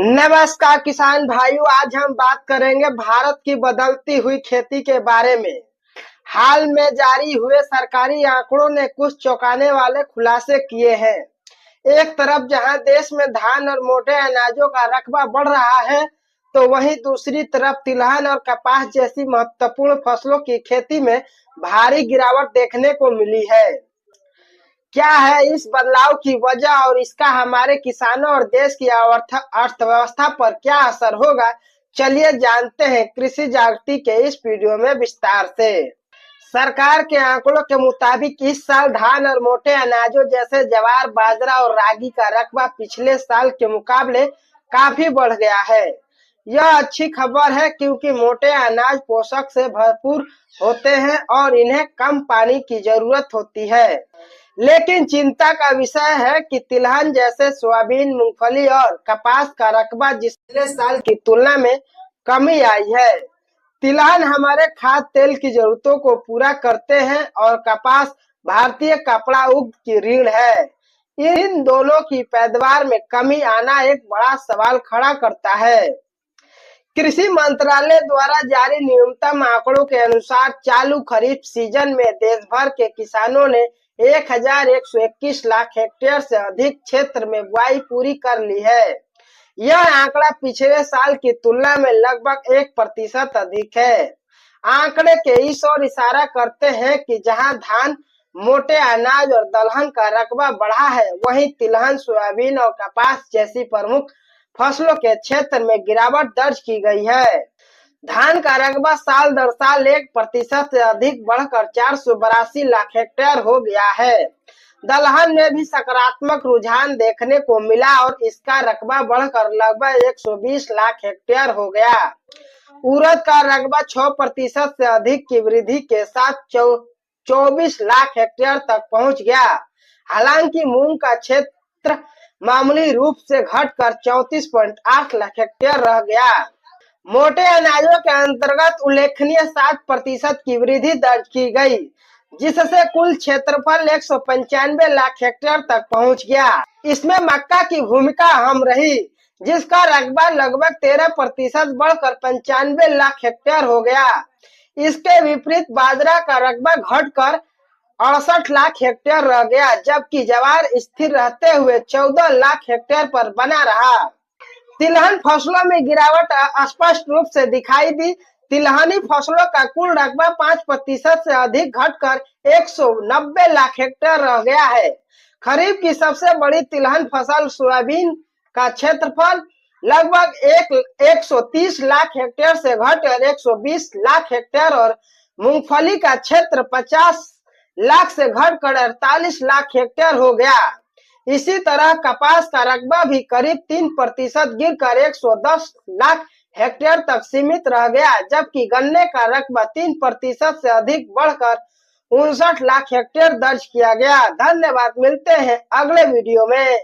नमस्कार किसान भाइयों, आज हम बात करेंगे भारत की बदलती हुई खेती के बारे में। हाल में जारी हुए सरकारी आंकड़ों ने कुछ चौंकाने वाले खुलासे किए हैं। एक तरफ जहां देश में धान और मोटे अनाजों का रकबा बढ़ रहा है, तो वहीं दूसरी तरफ तिलहन और कपास जैसी महत्वपूर्ण फसलों की खेती में भारी गिरावट देखने को मिली है। क्या है इस बदलाव की वजह और इसका हमारे किसानों और देश की अर्थव्यवस्था पर क्या असर होगा? चलिए जानते हैं कृषि जागृति के इस वीडियो में विस्तार से। सरकार के आंकड़ों के मुताबिक इस साल धान और मोटे अनाजों जैसे ज्वार, बाजरा और रागी का रकबा पिछले साल के मुकाबले काफी बढ़ गया है। यह अच्छी खबर है क्योंकि मोटे अनाज पोषक से भरपूर होते हैं और इन्हें कम पानी की जरूरत होती है। लेकिन चिंता का विषय है कि तिलहन जैसे सोयाबीन, मूंगफली और कपास का रकबा पिछले साल की तुलना में कमी आई है। तिलहन हमारे खाद्य तेल की जरूरतों को पूरा करते हैं और कपास भारतीय कपड़ा उद्योग की रीढ़ है। इन दोनों की पैदावार में कमी आना एक बड़ा सवाल खड़ा करता है। कृषि मंत्रालय द्वारा जारी न्यूनतम आंकड़ों के अनुसार चालू खरीफ सीजन में देश भर के किसानों ने 1121 लाख हेक्टेयर से अधिक क्षेत्र में बुआई पूरी कर ली है। यह आंकड़ा पिछले साल की तुलना में लगभग 1% अधिक है। आंकड़े के इस ओर इशारा करते हैं कि जहां धान, मोटे अनाज और दलहन का रकबा बढ़ा है, वहीं तिलहन, सोयाबीन और कपास जैसी प्रमुख फसलों के क्षेत्र में गिरावट दर्ज की गई है। धान का रकबा साल दर साल 1% से अधिक बढ़कर 482 लाख हेक्टेयर हो गया है। दलहन में भी सकारात्मक रुझान देखने को मिला और इसका रकबा बढ़कर लगभग 120 लाख हेक्टेयर हो गया। उड़द का रकबा 6% से अधिक की वृद्धि के साथ 24 लाख हेक्टेयर तक पहुंच गया। हालांकि मूंग का क्षेत्र मामूली रूप से घटकर 34.8 लाख हेक्टेयर रह गया। मोटे अनाजों के अंतर्गत उल्लेखनीय 7% की वृद्धि दर्ज की गई, जिससे कुल क्षेत्रफल 195 लाख हेक्टेयर तक पहुंच गया। इसमें मक्का की भूमिका अहम रही, जिसका रकबा लगभग 13% बढ़कर 95 लाख हेक्टेयर हो गया। इसके विपरीत बाजरा का रकबा घटकर 68 लाख हेक्टेयर रह गया, जबकि ज्वार स्थिर रहते हुए 14 लाख हेक्टेयर पर बना रहा। तिलहन फसलों में गिरावट स्पष्ट रूप से दिखाई दी। तिलहनी फसलों का कुल रकबा 5% से अधिक घटकर 190 लाख हेक्टेयर रह गया है। खरीफ की सबसे बड़ी तिलहन फसल सोयाबीन का क्षेत्रफल लगभग 130 लाख हेक्टेयर से घटकर 120 लाख हेक्टेयर और मूंगफली का क्षेत्र 50 लाख से घटकर 48 लाख हेक्टेयर हो गया। इसी तरह कपास का रकबा भी करीब 3% गिरकर 110 लाख हेक्टेयर तक सीमित रह गया, जबकि गन्ने का रकबा 3% से अधिक बढ़कर 59 लाख हेक्टेयर दर्ज किया गया। धन्यवाद, मिलते हैं अगले वीडियो में।